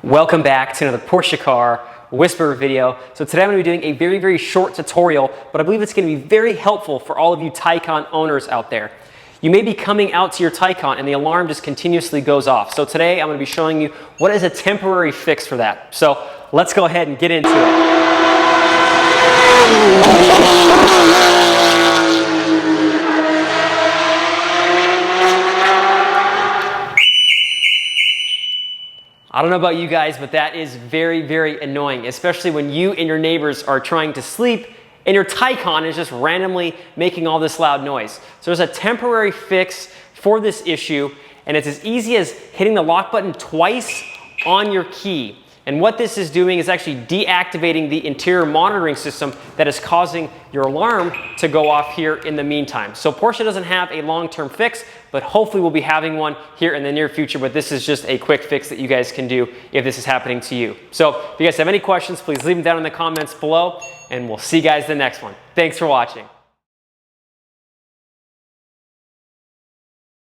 Welcome back to another Porsche car whisperer video. So today I'm going to be doing a very short tutorial, but I believe it's going to be very helpful for all of you Taycan owners out there. You may be coming out to your Taycan and the alarm just continuously goes off. So today I'm going to be showing you what is a temporary fix for that. So let's go ahead and get into it. I don't know about you guys, but that is very annoying, especially when you and your neighbors are trying to sleep and your Taycan is just randomly making all this loud noise. So there's a temporary fix for this issue, and it's as easy as hitting the lock button twice on your key. And what this is doing is actually deactivating the interior monitoring system that is causing your alarm to go off here in the meantime. So Porsche doesn't have a long-term fix, but hopefully we'll be having one here in the near future. But this is just a quick fix that you guys can do if this is happening to you. So if you guys have any questions, please leave them down in the comments below, and we'll see you guys in the next one. Thanks for watching.